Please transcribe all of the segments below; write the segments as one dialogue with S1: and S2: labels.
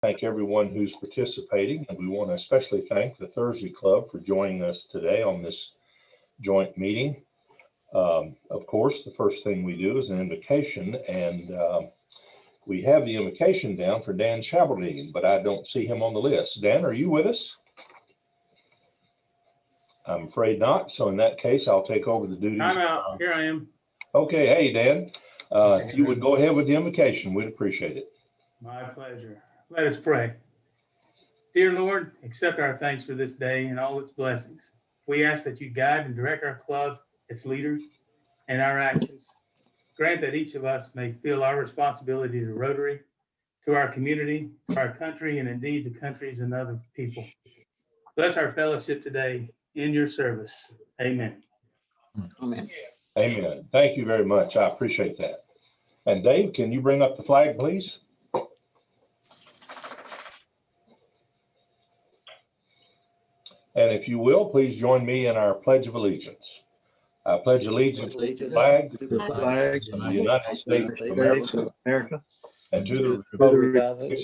S1: Thank everyone who's participating, and we want to especially thank the Thursday Club for joining us today on this joint meeting. Of course, the first thing we do is an invocation, and we have the invocation down for Dan Chabaldine, but I don't see him on the list. Dan, are you with us? I'm afraid not. So in that case, I'll take over the duties.
S2: I'm out. Here I am.
S1: Okay. Hey, Dan, if you would go ahead with the invocation, we'd appreciate it.
S2: My pleasure. Let us pray. Dear Lord, accept our thanks for this day and all its blessings. We ask that you guide and direct our club, its leaders, and our actions. Grant that each of us may feel our responsibility to Rotary, to our community, to our country, and indeed to countries and other people. Bless our fellowship today in your service. Amen.
S3: Amen.
S1: Amen. Thank you very much. I appreciate that. And Dave, can you bring up the flag, please? And if you will, please join me in our Pledge of Allegiance. I pledge allegiance to the flag of the United States of America and to the republic which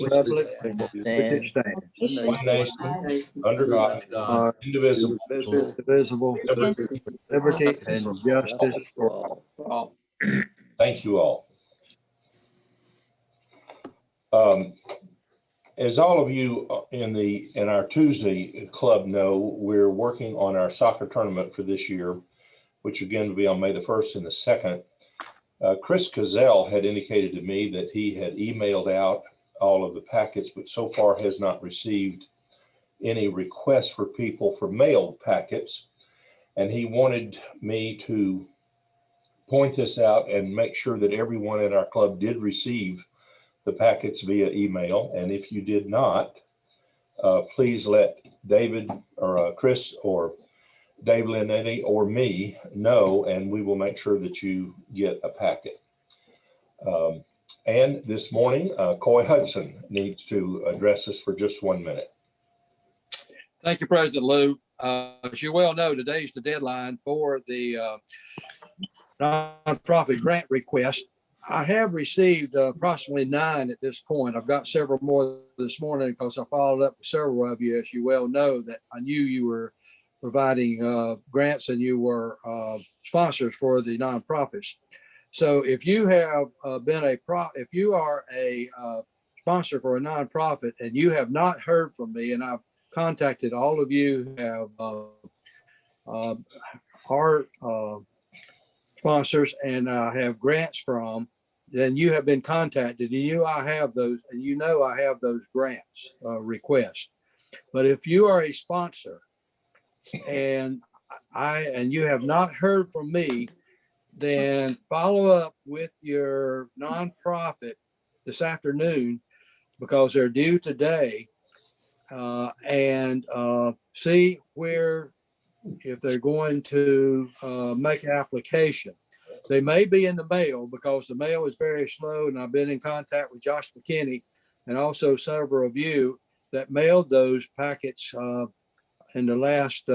S1: stands one nation under God, indivisible,
S3: liberty and justice for all.
S1: Thank you all. As all of you in our Tuesday club know, we're working on our soccer tournament for this year, which again will be on May the 1st and the 2nd. Chris Cazell had indicated to me that he had emailed out all of the packets, but so far has not received any requests for people for mailed packets. And he wanted me to point this out and make sure that everyone at our club did receive the packets via email. And if you did not, please let David or Chris or Dave Linetti or me know, and we will make sure that you get a packet. And this morning, Coy Hudson needs to address us for just 1 minute.
S4: Thank you, President Lou. As you well know, today is the deadline for the nonprofit grant request. I have received approximately 9 at this point. I've got several more this morning because I followed up with several of you, as you well know, that I knew you were providing grants and you were sponsors for the nonprofits. So if you have if you are a sponsor for a nonprofit and you have not heard from me, and I've contacted all of you who have are sponsors and have grants from, then you have been contacted, and I have those grants requests. But if you are a sponsor and you have not heard from me, then follow up with your nonprofit this afternoon because they're due today, and see if they're going to make an application. They may be in the mail because the mail is very slow, and I've been in contact with Josh McKinney and also several of you that mailed those packets in the last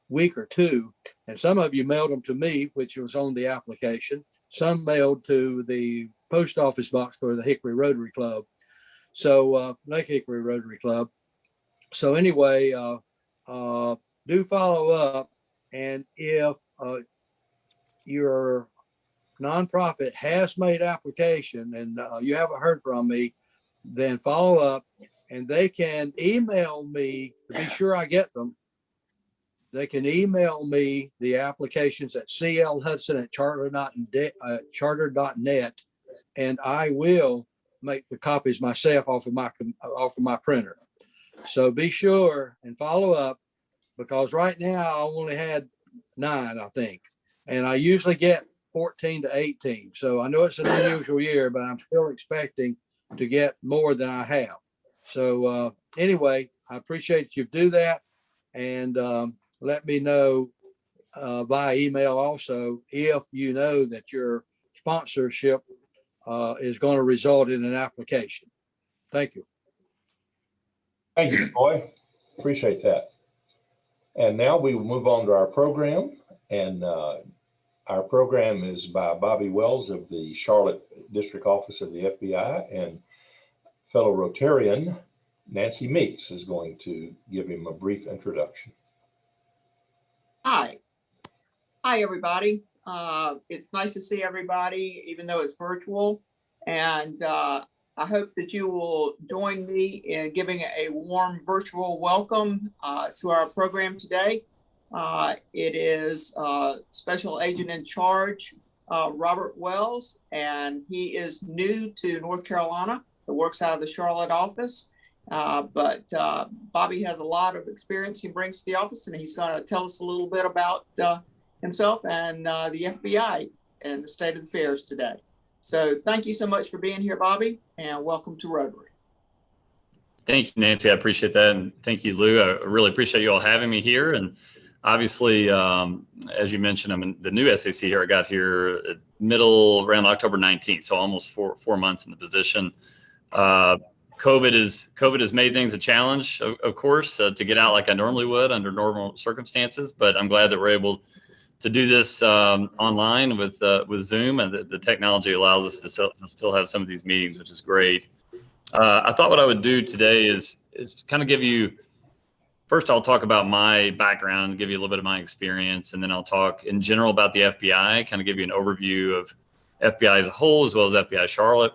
S4: week or two. And some of you mailed them to me, which was on the application. Some mailed to the post office box for the Hickory Rotary Club. So Lake Hickory Rotary Club. So anyway, do follow up. And if your nonprofit has made application and you haven't heard from me, then follow up, and they can email me to be sure I get them. They can email me the applications at clhudson@charter.net, and I will make the copies myself off of my printer. So be sure and follow up, because right now I only had 9, I think, and I usually get 14 to 18. So I know it's an unusual year, but I'm still expecting to get more than I have. So anyway, I appreciate you do that, and let me know via email also if you know that your sponsorship is going to result in an application. Thank you.
S1: Thank you, Coy. Appreciate that. And now we will move on to our program. And our program is by Bobby Wells of the Charlotte District Office of the FBI. And fellow Rotarian, Nancy Meeks, is going to give him a brief introduction.
S5: Hi. Hi, everybody. It's nice to see everybody, even though it's virtual. And I hope that you will join me in giving a warm virtual welcome to our program today. It is Special Agent in Charge, Robert Wells, and he is new to North Carolina. He works out of the Charlotte office. But Bobby has a lot of experience he brings to the office, and he's going to tell us a little bit about himself and the FBI and the state of affairs today. So thank you so much for being here, Bobby, and welcome to Rotary.
S6: Thank you, Nancy. I appreciate that. And thank you, Lou. I really appreciate you all having me here. And obviously, as you mentioned, I'm in the new SAC here. I got here around October 19th, so almost four months in the position. COVID has made things a challenge, of course, to get out like I normally would under normal circumstances. But I'm glad that we're able to do this online with Zoom, and the technology allows us to still have some of these meetings, which is great. I thought what I would do today is kind of give you, first I'll talk about my background, give you a little bit of my experience, and then I'll talk in general about the FBI, kind of give you an overview of FBI as a whole, as well as FBI Charlotte,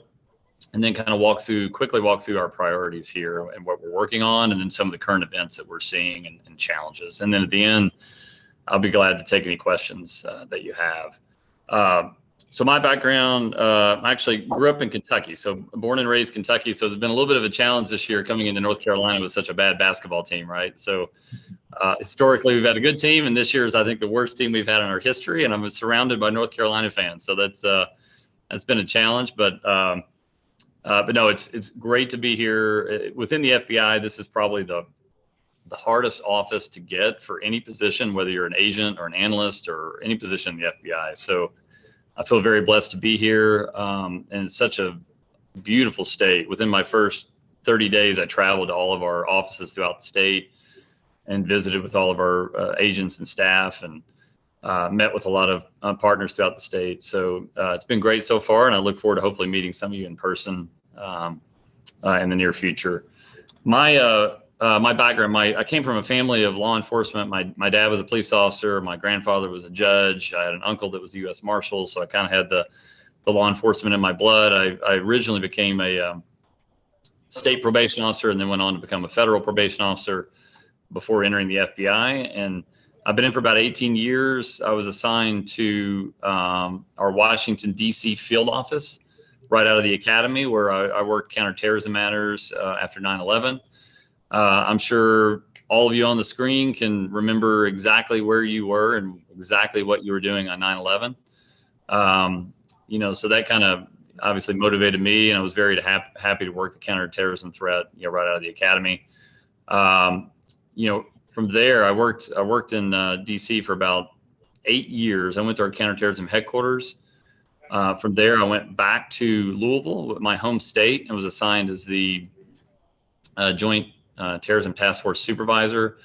S6: and then kind of quickly walk through our priorities here and what we're working on, and then some of the current events that we're seeing and challenges. And then at the end, I'll be glad to take any questions that you have. So my background, I actually grew up in Kentucky, so born and raised Kentucky. So it's been a little bit of a challenge this year coming into North Carolina with such a bad basketball team, right? So historically, we've had a good team, and this year is, I think, the worst team we've had in our history, and I'm surrounded by North Carolina fans. So that's been a challenge, but no, it's great to be here. Within the FBI, this is probably the hardest office to get for any position, whether you're an agent or an analyst or any position in the FBI. So I feel very blessed to be here, and it's such a beautiful state. Within my first 30 days, I traveled to all of our offices throughout the state and visited with all of our agents and staff, and met with a lot of partners throughout the state. So it's been great so far, and I look forward to hopefully meeting some of you in person in the near future. My background, I came from a family of law enforcement. My dad was a police officer. My grandfather was a judge. I had an uncle that was a U.S. Marshal. So I kind of had the law enforcement in my blood. I originally became a state probation officer, and then went on to become a federal probation officer before entering the FBI. And I've been in for about 18 years. I was assigned to our Washington, D.C. field office right out of the academy, where I worked counterterrorism matters after 9/11. I'm sure all of you on the screen can remember exactly where you were and exactly what you were doing on 9/11. So that kind of obviously motivated me, and I was very happy to work the counterterrorism threat, right out of the academy. From there, I worked in DC for about 8 years. I went to our counterterrorism headquarters. From there, I went back to Louisville, my home state, and was assigned as the Joint Terrorism Task Force Supervisor.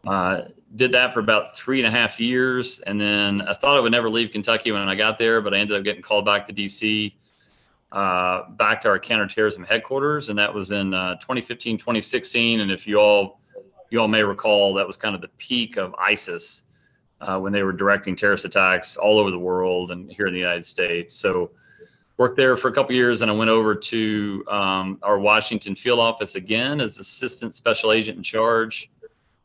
S6: Did that for about 3.5 years, and then I thought I would never leave Kentucky when I got there, but I ended up getting called back to DC, back to our counterterrorism headquarters, and that was in 2015, 2016. And if you all may recall, that was kind of the peak of ISIS when they were directing terrorist attacks all over the world and here in the United States. So worked there for a couple of years, and I went over to our Washington field office again as Assistant Special Agent in Charge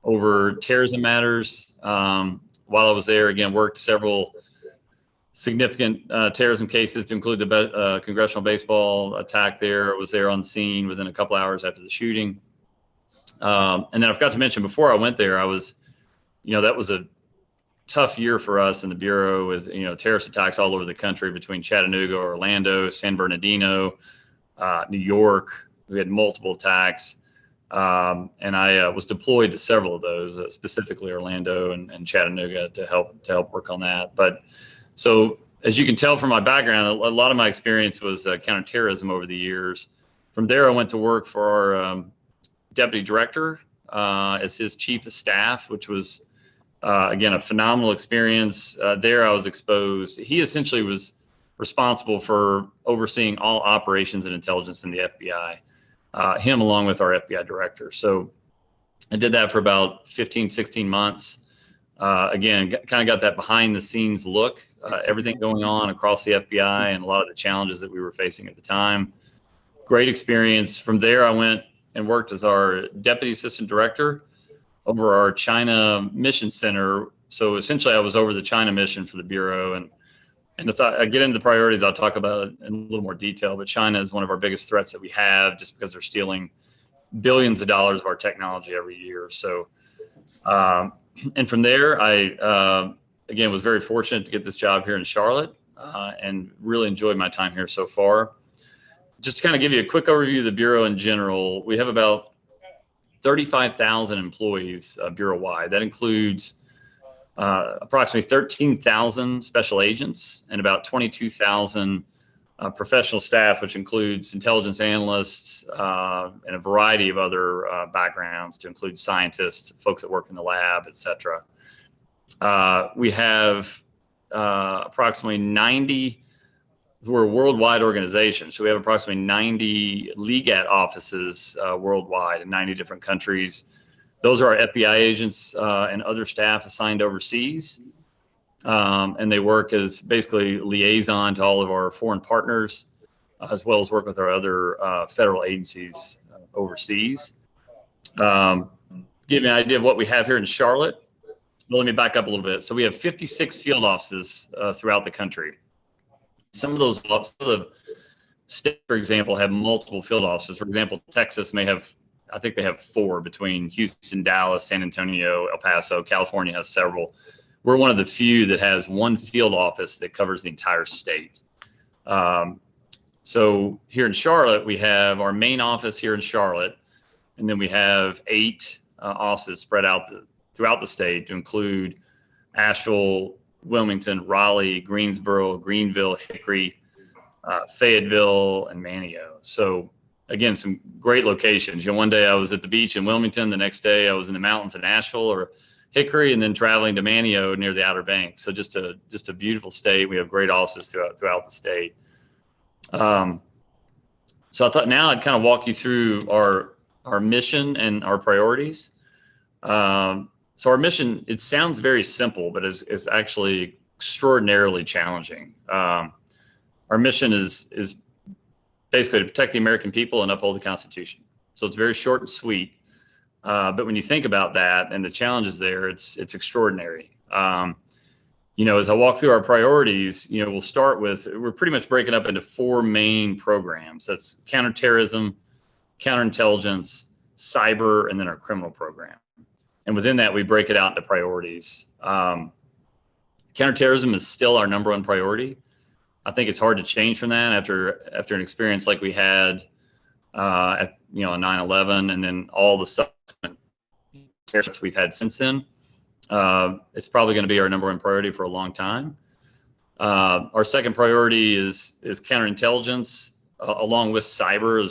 S6: over terrorism matters. While I was there, again, worked several significant terrorism cases, to include the congressional baseball attack there. I was there on the scene within a couple hours after the shooting. And then I forgot to mention, before I went there, that was a tough year for us in the Bureau with, terrorist attacks all over the country between Chattanooga, Orlando, San Bernardino, New York. We had multiple attacks. And I was deployed to several of those, specifically Orlando and Chattanooga, to help work on that. But so as you can tell from my background, a lot of my experience was counterterrorism over the years. From there, I went to work for our deputy director as his chief of staff, which was, again, a phenomenal experience. There I was exposed. He essentially was responsible for overseeing all operations and intelligence in the FBI. him along with our FBI director. So I did that for about 15, 16 months. Again, kind of got that behind the scenes look, everything going on across the FBI and a lot of the challenges that we were facing at the time. Great experience. From there, I went and worked as our deputy assistant director over our China mission center. So essentially I was over the China mission for the Bureau. And as I get into the priorities, I'll talk about it in a little more detail, but China is one of our biggest threats that we have, just because they're stealing billions of dollars of our technology every year. So, and from there, I, again, was very fortunate to get this job here in Charlotte, and really enjoyed my time here so far. Just to kind of give you a quick overview of the Bureau in general, we have about 35,000 employees Bureau-wide. That includes approximately 13,000 special agents and about 22,000 professional staff, which includes intelligence analysts and a variety of other backgrounds, to include scientists, folks that work in the lab, et cetera. We have approximately 90, we're a worldwide organization, so we have approximately 90 LEGAT offices worldwide in 90 different countries. Those are our FBI agents and other staff assigned overseas. And they work as basically liaison to all of our foreign partners, as well as work with our other federal agencies overseas. Give you an idea of what we have here in Charlotte. Well, let me back up a little bit. So we have 56 field offices throughout the country. Some of those states, for example, have multiple field offices. For example, Texas may have, I think they have 4 between Houston, Dallas, San Antonio, El Paso. California has several. We're one of the few that has one field office that covers the entire state. So here in Charlotte, we have our main office here in Charlotte, and then we have 8 offices spread out throughout the state, to include Asheville, Wilmington, Raleigh, Greensboro, Greenville, Hickory, Fayetteville, and Manteo. So again, some great locations. One day I was at the beach in Wilmington, the next day I was in the mountains in Asheville or Hickory, and then traveling to Manteo near the Outer Banks. So just a beautiful state. We have great offices throughout the state. So I thought now I'd kind of walk you through our mission and our priorities. So our mission, it sounds very simple, but is actually extraordinarily challenging. Our mission is basically to protect the American people and uphold the Constitution. So it's very short and sweet. But when you think about that and the challenges there, it's extraordinary. As I walk through our priorities, we'll start with, we're pretty much breaking up into 4 main programs. That's counterterrorism, counterintelligence, cyber, and then our criminal program. And within that, we break it out into priorities. Counterterrorism is still our #1 priority. I think it's hard to change from that after an experience like we had at 9/11, and then all the subsequent terrorists we've had since then. It's probably going to be our #1 priority for a long time. Our second priority is counterintelligence, along with cyber.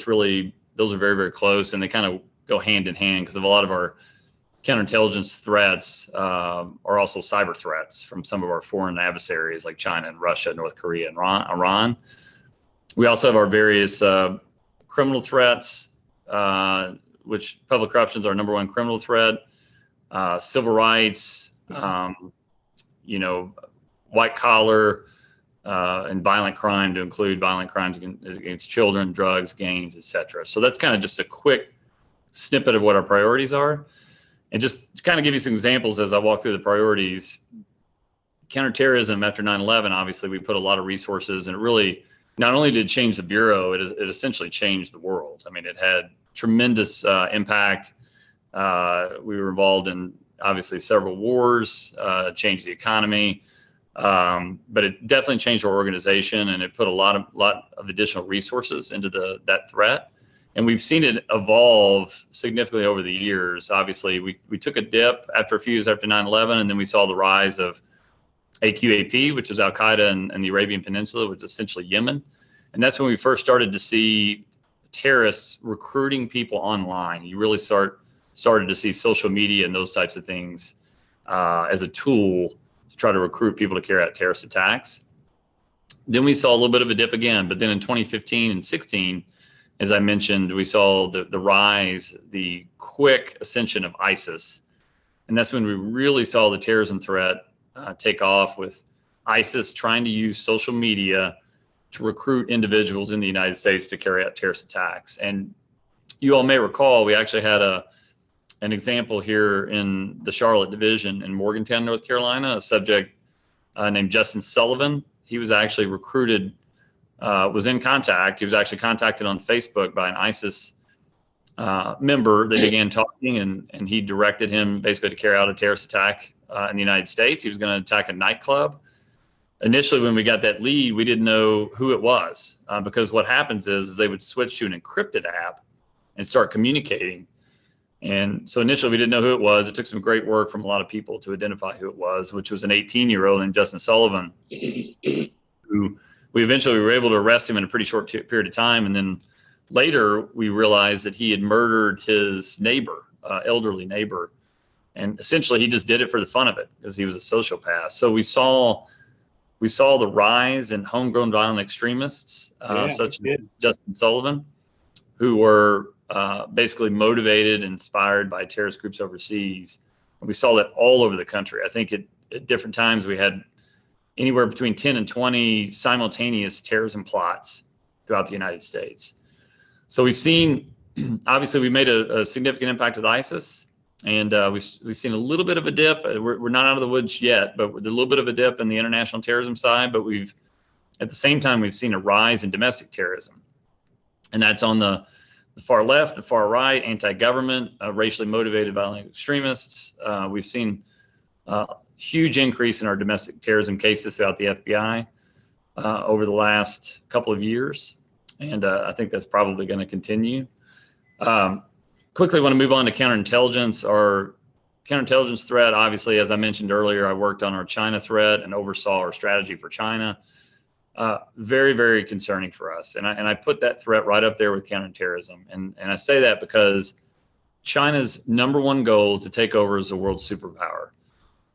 S6: Those are very, very close, and they kind of go hand in hand, because of a lot of our counterintelligence threats are also cyber threats from some of our foreign adversaries like China and Russia, North Korea, and Iran. We also have our various criminal threats, which public corruption is our #1 criminal threat, civil rights, white collar, and violent crime, to include violent crimes against children, drugs, gangs, etc. So that's kind of just a quick snippet of what our priorities are. And just to kind of give you some examples as I walk through the priorities, counterterrorism after 9/11, obviously we put a lot of resources, and it really, not only did it change the Bureau, it essentially changed the world. I mean, it had tremendous impact. We were involved in, obviously, several wars, changed the economy, but it definitely changed our organization, and it put a lot of additional resources into that threat. And we've seen it evolve significantly over the years. Obviously, we took a dip after a few years after 9/11, and then we saw the rise of AQAP, which is Al Qaeda and the Arabian Peninsula, which is essentially Yemen. And that's when we first started to see terrorists recruiting people online. You really started to see social media and those types of things as a tool to try to recruit people to carry out terrorist attacks. Then we saw a little bit of a dip again, but then in 2015 and 16, as I mentioned, we saw the rise, the quick ascension of ISIS. And that's when we really saw the terrorism threat take off, with ISIS trying to use social media to recruit individuals in the United States to carry out terrorist attacks. And you all may recall, we actually had an example here in the Charlotte division in Morgantown, North Carolina, a subject named Justin Sullivan. He was actually recruited, was in contact. He was actually contacted on Facebook by an ISIS member. They began talking, and he directed him basically to carry out a terrorist attack in the United States. He was going to attack a nightclub. Initially, when we got that lead, we didn't know who it was, because what happens is they would switch to an encrypted app and start communicating. And so initially we didn't know who it was. It took some great work from a lot of people to identify who it was, which was an 18-year-old named Justin Sullivan, who we eventually were able to arrest him in a pretty short period of time. And then later we realized that he had murdered his neighbor, elderly neighbor. And essentially he just did it for the fun of it because he was a sociopath. So we saw the rise in homegrown violent extremists, such as Justin Sullivan, who were basically motivated, inspired by terrorist groups overseas. And we saw that all over the country. I think at different times we had anywhere between 10 and 20 simultaneous terrorism plots throughout the United States. So we've seen, obviously we made a significant impact with ISIS, and we've seen a little bit of a dip. We're not out of the woods yet, but there's a little bit of a dip in the international terrorism side, but at the same time, we've seen a rise in domestic terrorism. And that's on the far left, the far right, anti-government, racially motivated violent extremists. We've seen a huge increase in our domestic terrorism cases throughout the FBI over the last couple of years. And I think that's probably going to continue. Quickly want to move on to counterintelligence. Our counterintelligence threat, obviously, as I mentioned earlier, I worked on our China threat and oversaw our strategy for China. Very, very concerning for us. And I put that threat right up there with counterterrorism. And I say that because China's #1 goal is to take over as a world superpower.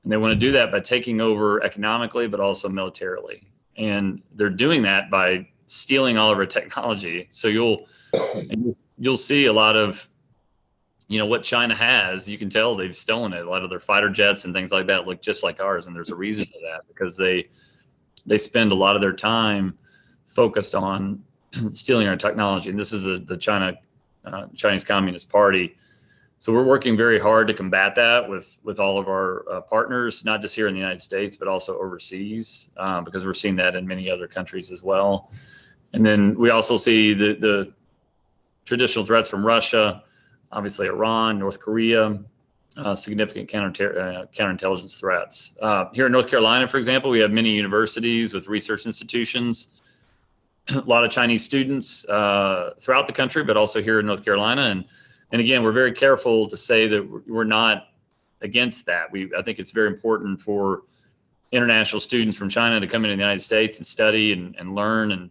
S6: And they want to do that by taking over economically, but also militarily. And they're doing that by stealing all of our technology. So you'll see a lot of, what China has. You can tell they've stolen it. A lot of their fighter jets and things like that look just like ours. And there's a reason for that, because they spend a lot of their time focused on stealing our technology. And this is the Chinese Communist Party. So we're working very hard to combat that with all of our partners, not just here in the United States, but also overseas, because we're seeing that in many other countries as well. And then we also see the traditional threats from Russia, obviously Iran, North Korea, significant counterintelligence threats. Here in North Carolina, for example, we have many universities with research institutions, a lot of Chinese students throughout the country, but also here in North Carolina. And again, we're very careful to say that we're not against that. I think it's very important for international students from China to come into the United States and study and learn and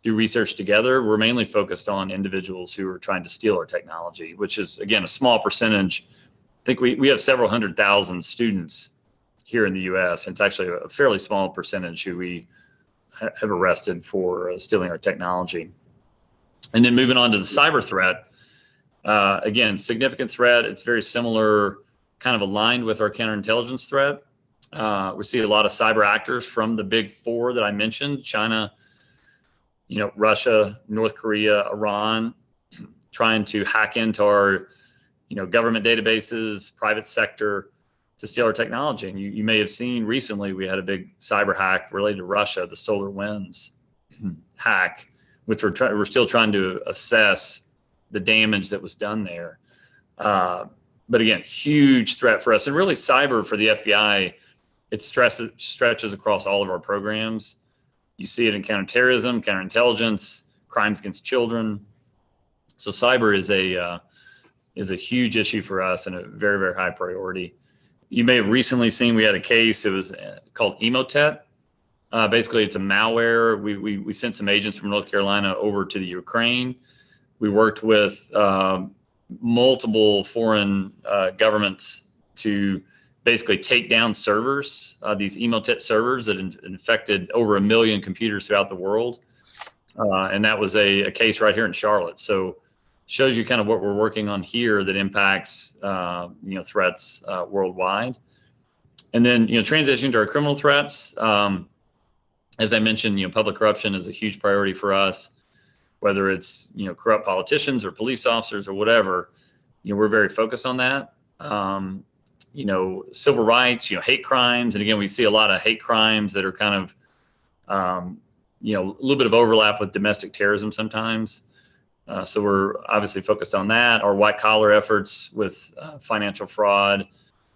S6: do research together. We're mainly focused on individuals who are trying to steal our technology, which is, again, a small percentage. I think we have several 100,000 students here in the U.S. And it's actually a fairly small percentage who we have arrested for stealing our technology. And then moving on to the cyber threat, again, significant threat. It's very similar, kind of aligned with our counterintelligence threat. We see a lot of cyber actors from the big four that I mentioned: China, Russia, North Korea, Iran, trying to hack into our government databases, private sector, to steal our technology. And you may have seen recently, we had a big cyber hack related to Russia, the SolarWinds hack, which we're still trying to assess the damage that was done there. But again, huge threat for us. And really, cyber for the FBI, it stretches across all of our programs. You see it in counterterrorism, counterintelligence, crimes against children. So cyber is a huge issue for us and a very, very high priority. You may have recently seen we had a case. It was called Emotet. Basically, it's a malware. We sent some agents from North Carolina over to the Ukraine. We worked with multiple foreign governments to basically take down servers, these Emotet servers that infected over 1 million computers throughout the world. And that was a case right here in Charlotte. So shows you kind of what we're working on here that impacts, threats worldwide. And then, transitioning to our criminal threats, as I mentioned, public corruption is a huge priority for us, whether it's, corrupt politicians or police officers or whatever, we're very focused on that. Civil rights, hate crimes. And again, we see a lot of hate crimes that are kind of, a little bit of overlap with domestic terrorism sometimes. So we're obviously focused on that. Our white collar efforts with financial fraud,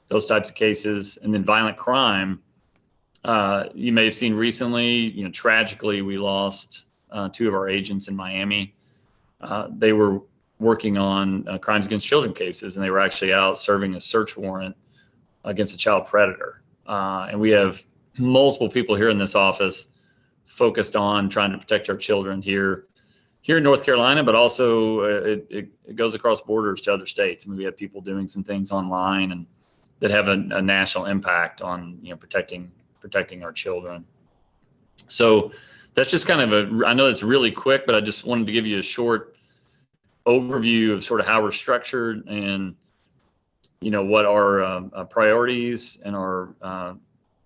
S6: those types of cases, and then violent crime. You may have seen recently, tragically, we lost 2 of our agents in Miami. They were working on crimes against children cases, and they were actually out serving a search warrant against a child predator. And we have multiple people here in this office focused on trying to protect our children here in North Carolina, but also it goes across borders to other states. I mean, we have people doing some things online and that have a national impact on, protecting our children. So that's just kind of I know it's really quick, but I just wanted to give you a short overview of sort of how we're structured and, what our priorities and our,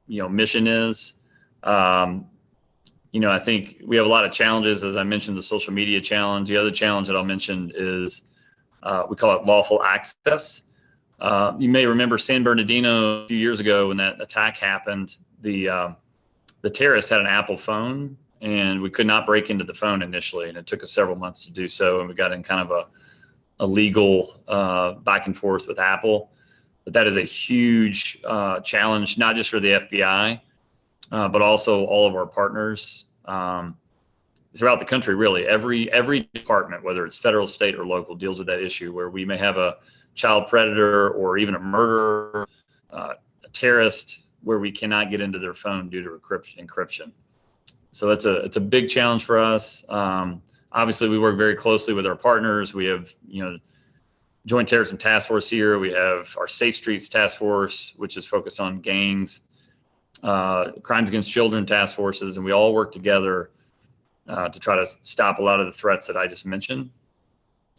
S6: mission is. I think we have a lot of challenges. As I mentioned, the social media challenge. The other challenge that I'll mention is we call it lawful access. You may remember San Bernardino a few years ago when that attack happened. The terrorist had an Apple phone, and we could not break into the phone initially, and it took us several months to do so. And we got in kind of a legal back and forth with Apple. But that is a huge challenge, not just for the FBI, but also all of our partners throughout the country. Really, every department, whether it's federal, state, or local, deals with that issue where we may have a child predator or even a murderer, a terrorist, where we cannot get into their phone due to encryption. So it's a big challenge for us. Obviously, we work very closely with our partners. We have Joint Terrorism Task Force here. We have our Safe Streets Task Force, which is focused on gangs, crimes against children task forces, and we all work together to try to stop a lot of the threats that I just mentioned.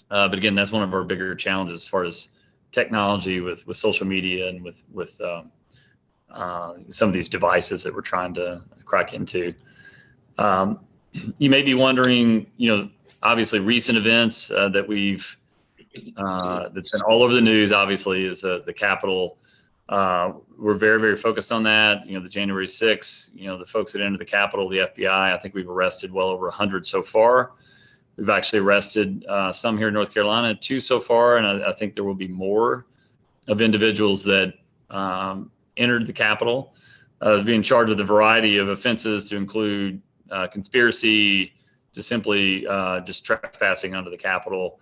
S6: But again, that's one of our bigger challenges as far as technology with social media and with some of these devices that we're trying to crack into. You may be wondering, obviously recent events that we've that's been all over the news, obviously, is the Capitol. We're very, very focused on that. The January 6th, the folks that entered the Capitol, the FBI, I think we've arrested well over 100 so far. We've actually arrested some here in North Carolina, 2 so far, and I think there will be more of individuals that entered the Capitol, being charged with a variety of offenses to include conspiracy to simply just trespassing onto the Capitol.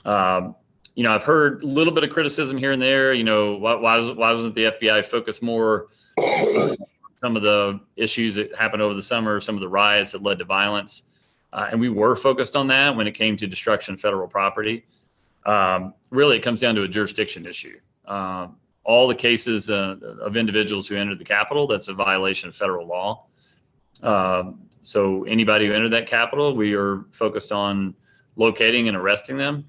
S6: I've heard a little bit of criticism here and there. Why wasn't the FBI focused more on some of the issues that happened over the summer, some of the riots that led to violence? And we were focused on that when it came to destruction of federal property. Really, it comes down to a jurisdiction issue. All the cases of individuals who entered the Capitol, that's a violation of federal law. So anybody who entered that Capitol, we are focused on locating and arresting them.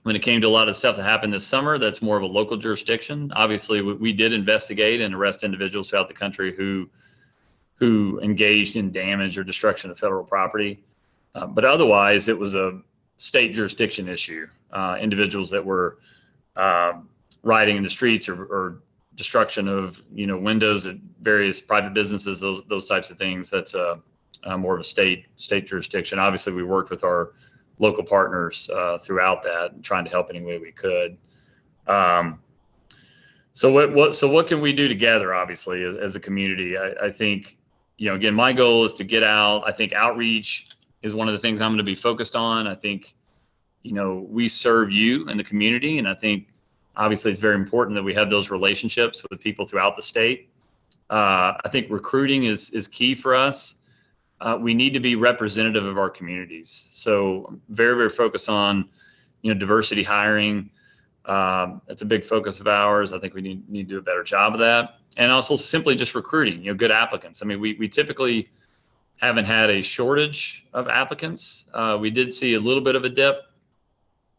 S6: When it came to a lot of stuff that happened this summer, that's more of a local jurisdiction. Obviously, we did investigate and arrest individuals throughout the country who engaged in damage or destruction of federal property. But otherwise, it was a state jurisdiction issue. Individuals that were rioting in the streets or destruction of windows at various private businesses, those types of things. That's more of a state jurisdiction. Obviously, we worked with our local partners throughout that, trying to help any way we could. So what can we do together? Obviously, as a community, I think again, my goal is to get out. I think outreach is one of the things I'm going to be focused on. I think we serve you in the community, and I think obviously it's very important that we have those relationships with people throughout the state. I think recruiting is key for us. We need to be representative of our communities. So very, very focused on, diversity hiring. It's a big focus of ours. I think we need to do a better job of that. And also simply just recruiting, good applicants. I mean, we typically haven't had a shortage of applicants. We did see a little bit of a dip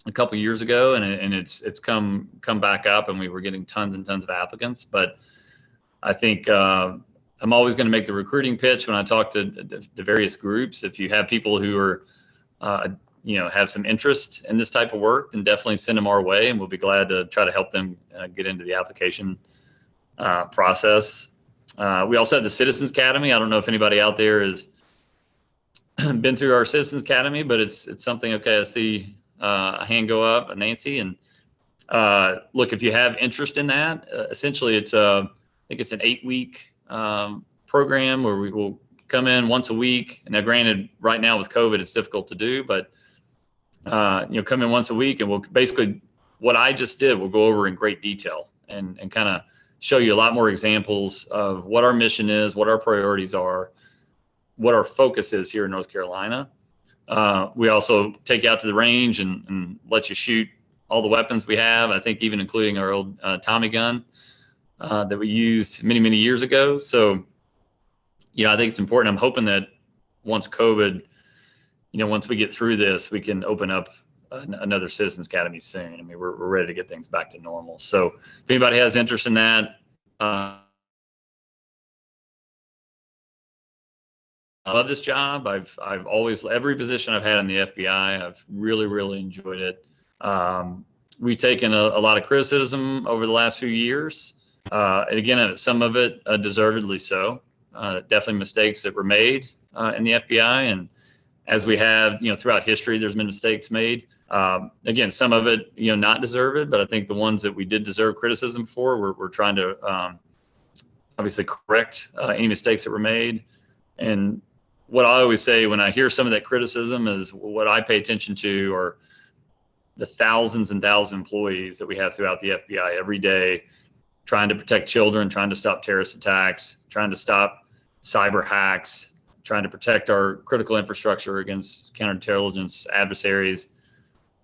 S6: a couple years ago, and it's come back up, and we were getting tons and tons of applicants. But I think I'm always going to make the recruiting pitch when I talk to the various groups. If you have people who are have some interest in this type of work, then definitely send them our way, and we'll be glad to try to help them get into the application process. We also have the Citizens Academy. I don't know if anybody out there has been through our Citizens Academy, but it's something. Okay, I see a hand go up, Nancy. And look, if you have interest in that, essentially I think it's an 8-week program where we will come in once a week. Now, granted, right now with COVID, it's difficult to do, but come in once a week, and we'll basically what I just did. We'll go over in great detail and kind of show you a lot more examples of what our mission is, what our priorities are, what our focus is here in North Carolina. We also take you out to the range and let you shoot all the weapons we have. I think even including our old Tommy gun that we used many, many years ago. So, I think it's important. I'm hoping that once COVID, once we get through this, we can open up another Citizens Academy soon. I mean, we're ready to get things back to normal. So if anybody has interest in that, I love this job. I've always, every position I've had in the FBI, I've really, really enjoyed it. We've taken a lot of criticism over the last few years. And again, some of it deservedly so. Definitely mistakes that were made in the FBI. And as we have, throughout history, there's been mistakes made. Again, some of it, not deserved, but I think the ones that we did deserve criticism for, we're trying to obviously correct any mistakes that were made. And what I always say when I hear some of that criticism is what I pay attention to are the thousands and thousands of employees that we have throughout the FBI every day, trying to protect children, trying to stop terrorist attacks, trying to stop cyber hacks, trying to protect our critical infrastructure against counterintelligence adversaries.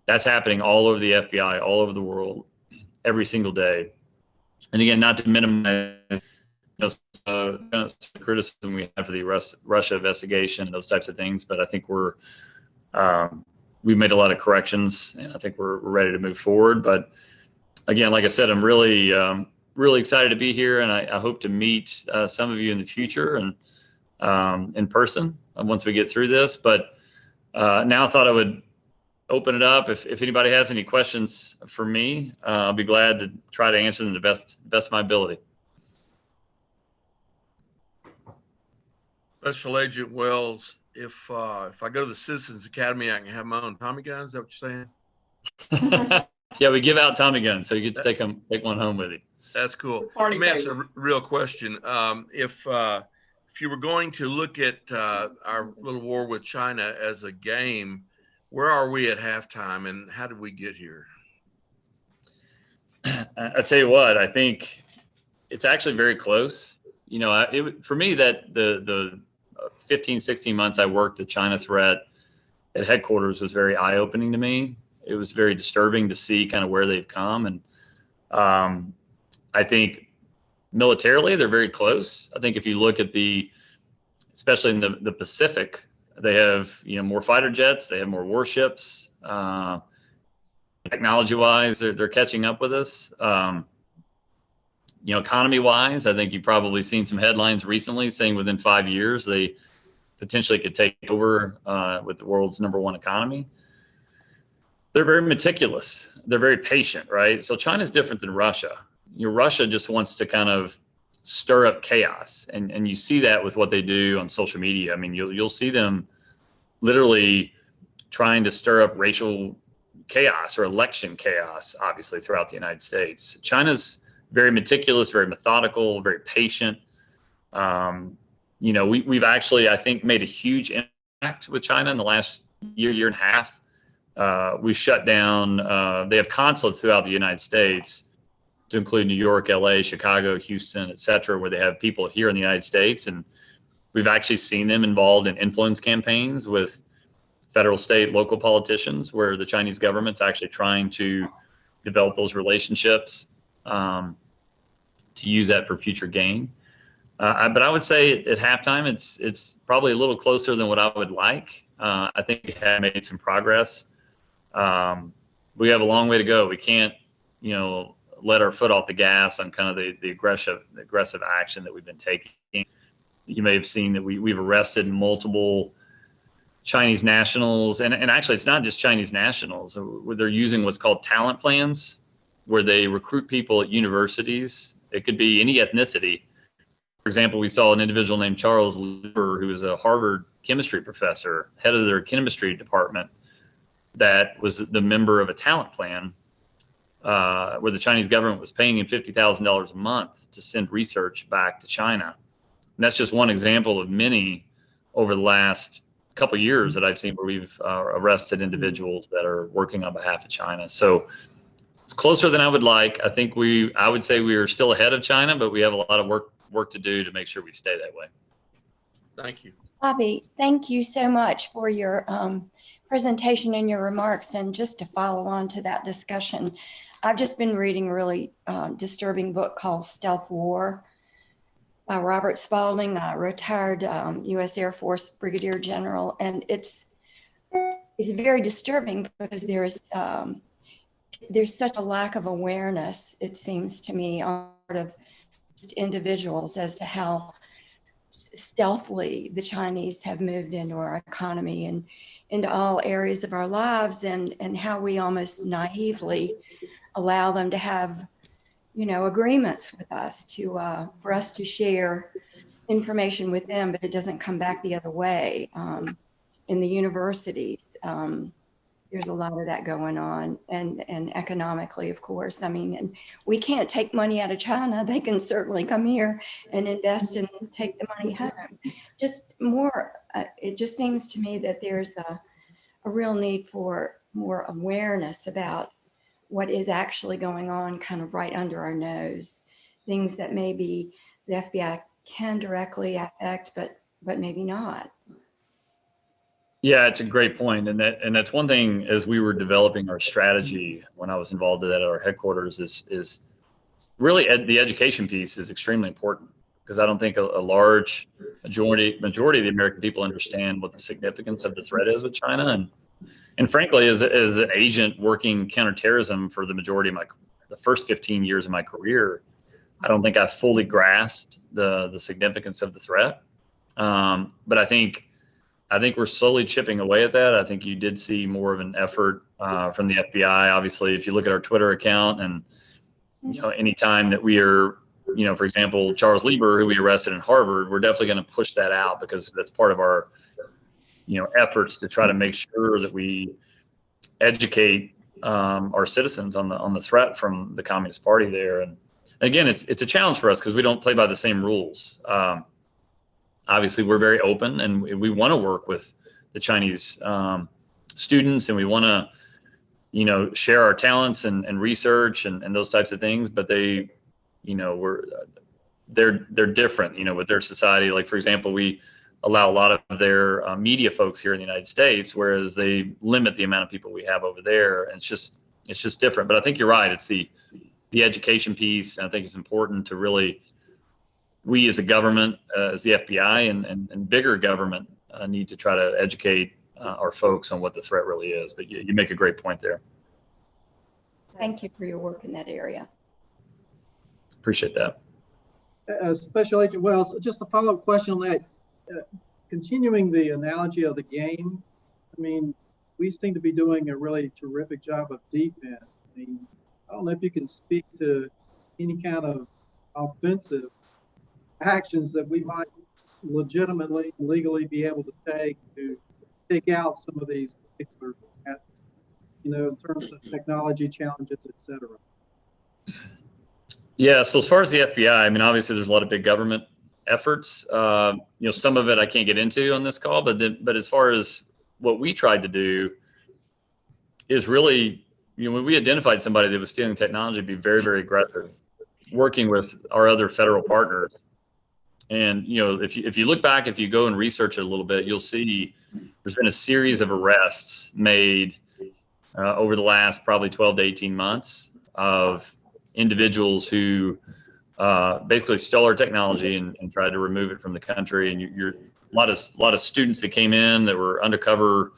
S6: That's happening all over the FBI, all over the world, every single day. And again, not to minimize the criticism we have for the Russia investigation and those types of things, but I think we've made a lot of corrections, and I think we're ready to move forward. But again, like I said, I'm really excited to be here, and I hope to meet some of you in the future and in person once we get through this. But now I thought I would open it up. If anybody has any questions for me, I'll be glad to try to answer them to the best of my ability.
S7: Special Agent Wells, if I go to the Citizens Academy, I can have my own Tommy gun. Is that what you're saying?
S6: Yeah, we give out Tommy guns, so you get to take one home with you.
S7: That's cool.
S5: Party
S7: Let me ask
S5: face.
S7: a real question. If you were going to look at our little war with China as a game, where are we at halftime, and how did we get here?
S6: I tell you what, I think it's actually very close. For me, that the 15, 16 months I worked the China threat at headquarters was very eye-opening to me. It was very disturbing to see kind of where they've come. And I think militarily, they're very close. I think if you look at especially in the Pacific, they have, more fighter jets, they have more warships. Technology-wise, they're catching up with us. Economy-wise, I think you've probably seen some headlines recently saying within 5 years they potentially could take over with the world's #1 economy. They're very meticulous. They're very patient, right? So China's different than Russia. Russia just wants to kind of stir up chaos, and you see that with what they do on social media. I mean, you'll see them literally trying to stir up racial chaos or election chaos, obviously, throughout the United States. China's very meticulous, very methodical, very patient. We've actually, I think, made a huge impact with China in the last year and a half. We shut down, they have consulates throughout the United States, to include New York, LA, Chicago, Houston, et cetera, where they have people here in the United States. And we've actually seen them involved in influence campaigns with federal, state, local politicians, where the Chinese government's actually trying to develop those relationships to use that for future gain. But I would say at halftime, it's probably a little closer than what I would like. I think we have made some progress. We have a long way to go. We can't, let our foot off the gas on kind of the aggressive action that we've been taking. You may have seen that we've arrested multiple Chinese nationals, and actually it's not just Chinese nationals. They're using what's called talent plans, where they recruit people at universities. It could be any ethnicity. For example, we saw an individual named Charles Lieber, who is a Harvard chemistry professor, head of their chemistry department, that was the member of a talent plan where the Chinese government was paying him $50,000 a month to send research back to China. And that's just one example of many over the last couple of years that I've seen where we've arrested individuals that are working on behalf of China. So it's closer than I would like. I would say we are still ahead of China, but we have a lot of work to do to make sure we stay that way.
S7: Thank you.
S8: Bobby, thank you so much for your presentation and your remarks. And just to follow on to that discussion, I've just been reading a really disturbing book called Stealth War by Robert Spalding, a retired U.S. Air Force Brigadier General. And it's very disturbing because there's such a lack of awareness, it seems to me, on the part of individuals as to how stealthily the Chinese have moved into our economy and into all areas of our lives, and how we almost naively allow them to have, agreements with us for us to share information with them, but it doesn't come back the other way. In the universities, there's a lot of that going on, and economically, of course. I mean, and we can't take money out of China. They can certainly come here and invest and take the money home. Just more, it just seems to me that there's a real need for more awareness about what is actually going on kind of right under our nose, things that maybe the FBI can directly affect, but maybe not.
S6: Yeah, it's a great point. And that's one thing as we were developing our strategy when I was involved in that at our headquarters is really the education piece is extremely important, because I don't think a large majority of the American people understand what the significance of the threat is with China. And frankly, as an agent working counterterrorism for the majority of the first 15 years of my career, I don't think I fully grasped the significance of the threat. But I think we're slowly chipping away at that. I think you did see more of an effort from the FBI. Obviously, if you look at our Twitter account, and anytime that we are, for example, Charles Lieber, who we arrested in Harvard, we're definitely going to push that out, because that's part of our efforts to try to make sure that we educate our citizens on the threat from the Communist Party there. And again, it's a challenge for us because we don't play by the same rules. Obviously, we're very open, and we want to work with the Chinese students, and we want to, share our talents and research and those types of things. But they're different, with their society. Like, for example, we allow a lot of their media folks here in the United States, whereas they limit the amount of people we have over there. And it's just different. But I think you're right. It's the education piece. And I think it's important to really, we as a government, as the FBI and bigger government, need to try to educate our folks on what the threat really is. But you make a great point there.
S8: Thank you for your work in that area.
S6: Appreciate that.
S9: Special Agent Wells, just a follow-up question on that. Continuing the analogy of the game, I mean, we seem to be doing a really terrific job of defense. I mean, I don't know if you can speak to any kind of offensive actions that we might legitimately, legally be able to take out some of these particular, in terms of technology challenges, et cetera.
S6: Yeah, so as far as the FBI, I mean, obviously there's a lot of big government efforts. Some of it I can't get into on this call, but as far as what we tried to do is really, when we identified somebody that was stealing technology, be very, very aggressive, working with our other federal partners. And, if you look back, if you go and research it a little bit, you'll see there's been a series of arrests made over the last probably 12 to 18 months of individuals who basically stole our technology and tried to remove it from the country. And you're a lot of students that came in that were undercover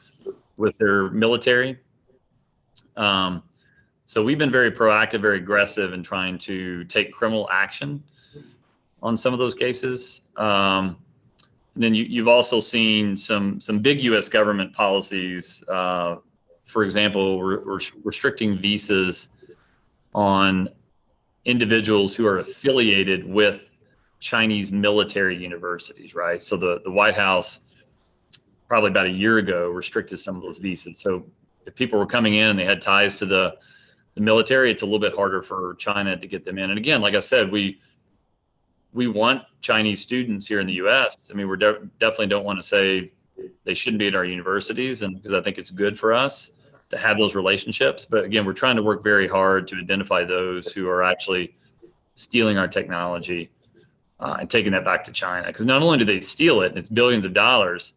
S6: with their military. So we've been very proactive, very aggressive in trying to take criminal action on some of those cases. Then you've also seen some big U.S. government policies, for example, restricting visas on individuals who are affiliated with Chinese military universities, right? So the White House, probably about a year ago, restricted some of those visas. So if people were coming in and they had ties to the military, it's a little bit harder for China to get them in. And again, like I said, we want Chinese students here in the U.S. I mean, we definitely don't want to say they shouldn't be at our universities, and because I think it's good for us to have those relationships. But again, we're trying to work very hard to identify those who are actually stealing our technology and taking that back to China. Because not only do they steal it, and it's billions of dollars,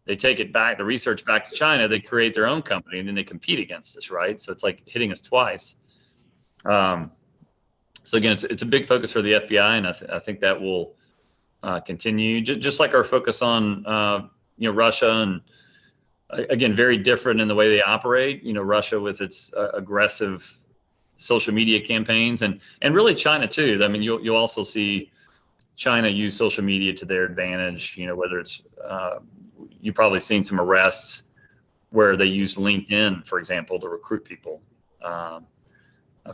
S6: they take it back, the research back to China, they create their own company, and then they compete against us, right? So it's like hitting us twice. So again, it's a big focus for the FBI, and I think that will continue. Just like our focus on Russia, and again, very different in the way they operate. Russia with its aggressive social media campaigns, and really China too. I mean, you'll also see China use social media to their advantage. Whether it's you've probably seen some arrests where they use LinkedIn, for example, to recruit people.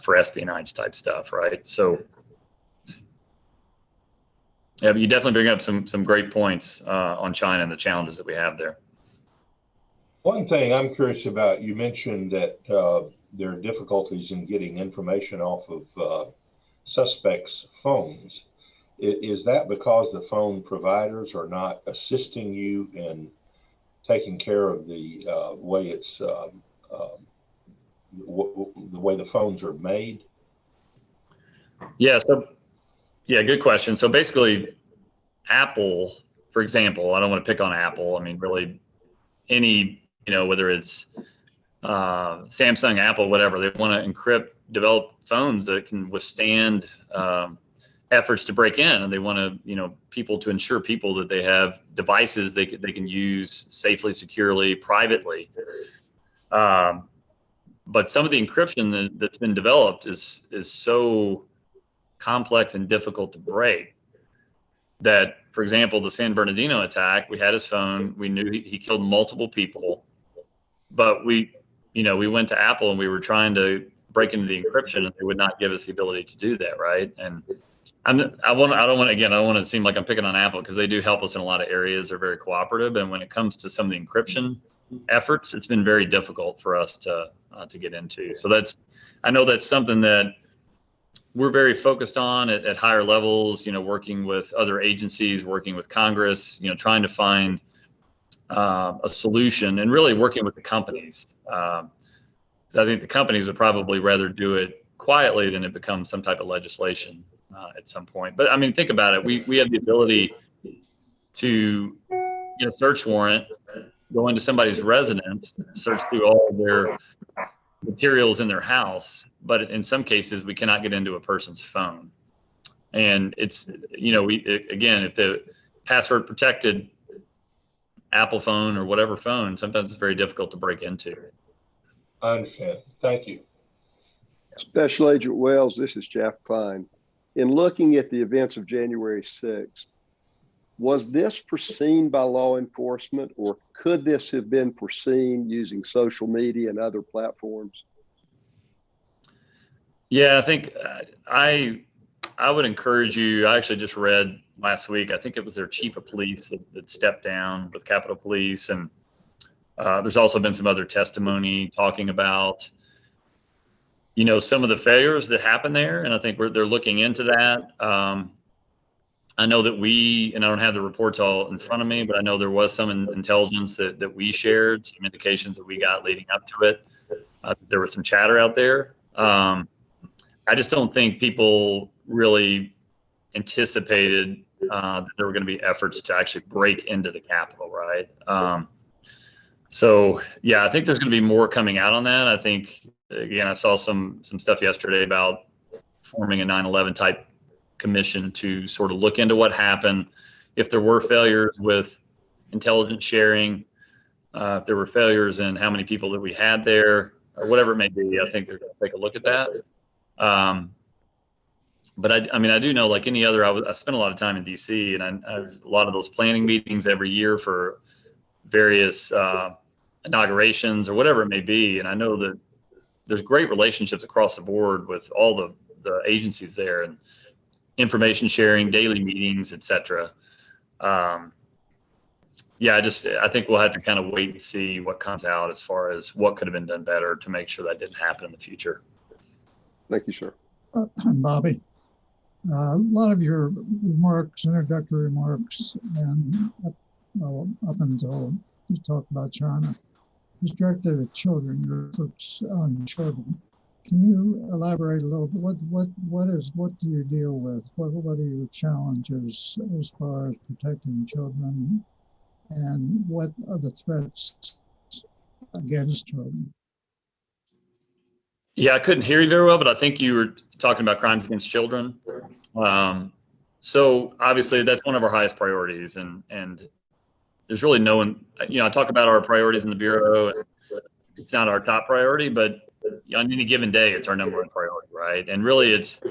S6: For espionage type stuff, right? So, yeah, but you definitely bring up some great points on China and the challenges that we have there.
S1: One thing I'm curious about, you mentioned that there are difficulties in getting information off of suspects' phones. Is that because the phone providers are not assisting you in taking care of the way it's the way the phones are made?
S6: Yeah, good question. So basically, Apple, for example, I don't want to pick on Apple. I mean, really, any, whether it's Samsung, Apple, whatever, they want to develop phones that can withstand efforts to break in, and they want to, people to ensure people that they have devices they can use safely, securely, privately. But some of the encryption that's been developed is so complex and difficult to break that, for example, the San Bernardino attack, we had his phone, we knew he killed multiple people, but we went to Apple and we were trying to break into the encryption, and they would not give us the ability to do that, right? And I don't want to seem like I'm picking on Apple, because they do help us in a lot of areas. They're very cooperative, and when it comes to some of the encryption efforts, it's been very difficult for us to get into. So I know that's something that we're very focused on at higher levels, working with other agencies, working with Congress, trying to find a solution, and really working with the companies. So I think the companies would probably rather do it quietly than it becomes some type of legislation at some point. But I mean, think about it. We have the ability to get a search warrant, go into somebody's residence, search through all of their materials in their house, but in some cases we cannot get into a person's phone. And it's, again, if the password protected Apple phone or whatever phone, sometimes it's very difficult to break into.
S1: I understand. Thank you.
S10: Special Agent Wells, this is Jeff Klein. In looking at the events of January 6th, was this foreseen by law enforcement, or could this have been foreseen using social media and other platforms?
S6: Yeah, I think I would encourage you. I actually just read last week, I think it was their chief of police that stepped down with Capitol Police. And there's also been some other testimony talking about, some of the failures that happened there. And I think they're looking into that. I know that and I don't have the reports all in front of me, but I know there was some intelligence that we shared, some indications that we got leading up to it. There was some chatter out there. I just don't think people really anticipated that there were going to be efforts to actually break into the Capitol, right? So yeah, I think there's going to be more coming out on that. I think, again, I saw some stuff yesterday about forming a 9/11 type commission to sort of look into what happened, if there were failures with intelligence sharing, if there were failures in how many people that we had there, or whatever it may be. I think they're going to take a look at that. But I mean, I do know, like any other, I spent a lot of time in DC, and I have a lot of those planning meetings every year for various inaugurations or whatever it may be. And I know that there's great relationships across the board with all the agencies there, and information sharing, daily meetings, et cetera. Yeah, I think we'll have to kind of wait and see what comes out as far as what could have been done better to make sure that didn't happen in the future.
S10: Thank you, sir.
S11: Bobby, a lot of your remarks, introductory remarks, and up until you talked about China, was directed at children, your efforts on children. Can you elaborate a little bit? What do you deal with? What are your challenges as far as protecting children, and what are the threats against children?
S6: Yeah, I couldn't hear you very well, but I think you were talking about crimes against children. So obviously that's one of our highest priorities, and there's really no one, I talk about our priorities in the Bureau. It's not our top priority, but on any given day, it's our number one priority, right? And really it's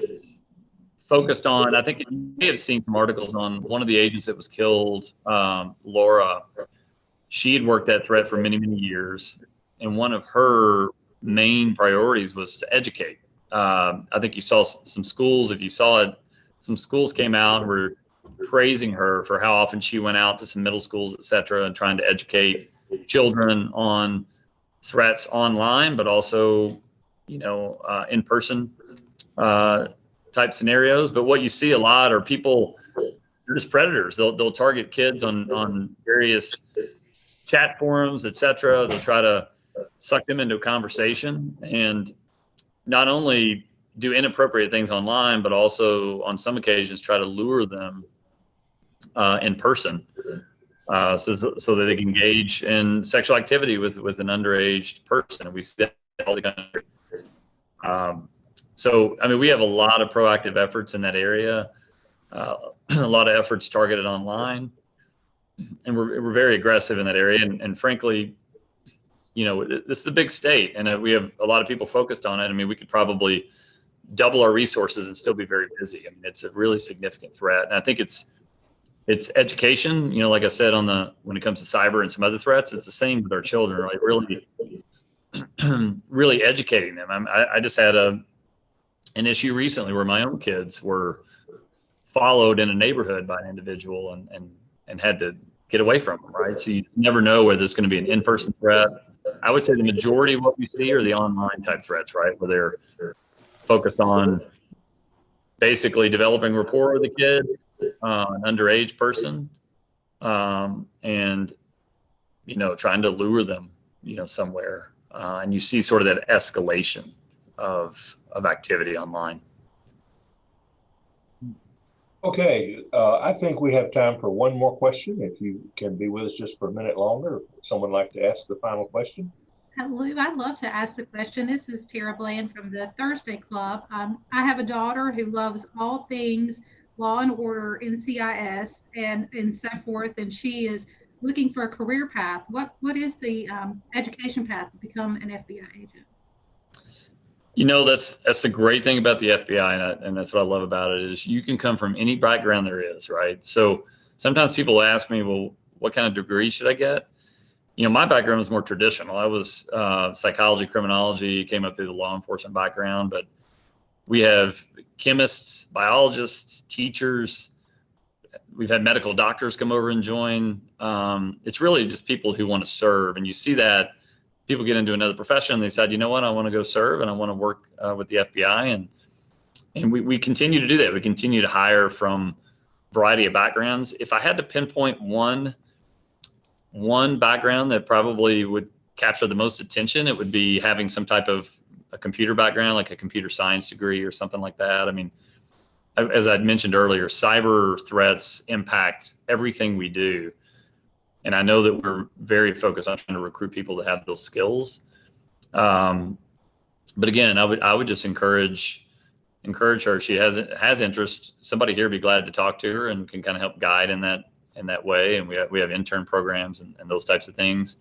S6: focused on, I think you may have seen some articles on one of the agents that was killed, Laura. She had worked that threat for many, many years. And one of her main priorities was to educate. I think you saw some schools, if you saw it, some schools came out and were praising her for how often she went out to some middle schools, et cetera, and trying to educate children on threats online, but also, in person type scenarios. But what you see a lot are people, they're just predators. They'll target kids on various chat forums, et cetera. They'll try to suck them into a conversation and not only do inappropriate things online, but also on some occasions try to lure them in person so that they can engage in sexual activity with an underage person. And we see that all the country. So, I mean, we have a lot of proactive efforts in that area, a lot of efforts targeted online, and we're very aggressive in that area. And frankly, this is a big state, and we have a lot of people focused on it. I mean, we could probably double our resources and still be very busy. I mean, it's a really significant threat. And I think it's education, like I said, when it comes to cyber and some other threats, it's the same with our children, right? Really educating them. I just had an issue recently where my own kids were followed in a neighborhood by an individual and had to get away from them, right? So you never know whether it's going to be an in-person threat. I would say the majority of what we see are the online type threats, right? Where they're focused on basically developing rapport with the kid, an underage person, and, trying to lure them, somewhere. And you see sort of that escalation of activity online.
S1: Okay, I think we have time for one more question. If you can be with us just for a minute longer, if someone would like to ask the final question.
S12: Lou, I'd love to ask the question. This is Tara Bland from the Thursday Club. I have a daughter who loves all things law and order, NCIS, and so forth, and she is looking for a career path. What is the education path to become an FBI agent?
S6: That's the great thing about the FBI, and that's what I love about it, is you can come from any background there is, right? So sometimes people ask me, well, what kind of degree should I get? My background was more traditional. I was psychology, criminology, came up through the law enforcement background, but we have chemists, biologists, teachers. We've had medical doctors come over and join. It's really just people who want to serve. And you see that people get into another profession and they decide, you know what, I want to go serve and I want to work with the FBI. And we continue to do that. We continue to hire from a variety of backgrounds. If I had to pinpoint one background that probably would capture the most attention, it would be having some type of a computer background, like a computer science degree or something like that. I mean, as I'd mentioned earlier, cyber threats impact everything we do. And I know that we're very focused on trying to recruit people that have those skills. But again, I would just encourage encourage her. If she has interest, somebody here would be glad to talk to her and can kind of help guide in that way. And we have intern programs and those types of things.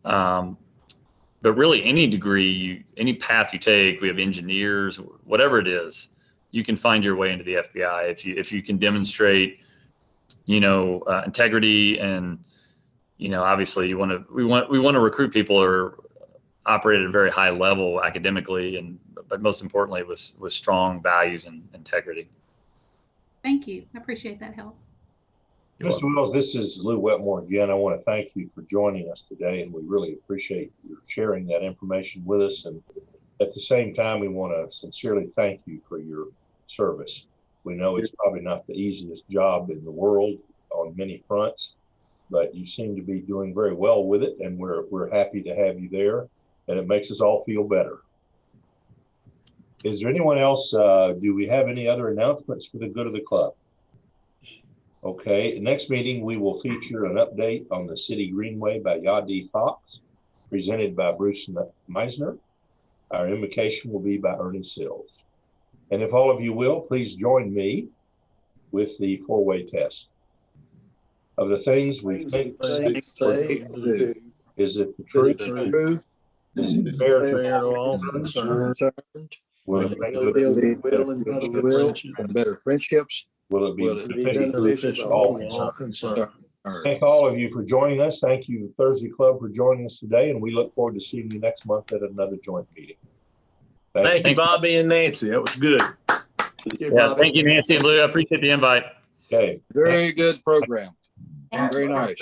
S6: But really any degree, any path you take, we have engineers, whatever it is, you can find your way into the FBI if you can demonstrate, integrity and, obviously we want to recruit people who are operate at a very high level academically, but most importantly with strong values and integrity.
S12: Thank you. I appreciate that help.
S1: Mr. Wells, this is Lou Wetmore again. I want to thank you for joining us today, and we really appreciate you sharing that information with us. And at the same time, we want to sincerely thank you for your service. We know it's probably not the easiest job in the world on many fronts, but you seem to be doing very well with it, and we're happy to have you there, and it makes us all feel better. Is there anyone else? Do we have any other announcements for the good of the club? Okay, next meeting, we will feature an update on the City Greenway by Yadi Fox, presented by Bruce Meisner. Our invocation will be by Ernie Sills. And if all of you will, please join me with the four-way test. Of the things we think, say, or do, is it the truth? Is it fair to all concerned? Will it make good
S4: and better friendships?
S1: Will it be beneficial to all concerned? Thank all of you for joining us. Thank you, Thursday Club, for joining us today, and we look forward to seeing you next month at another joint meeting.
S13: Thank you, Bobby and Nancy. That was good.
S6: Thank you, Nancy and Lou. I appreciate the invite.
S1: Okay.
S4: Very good program. Very nice.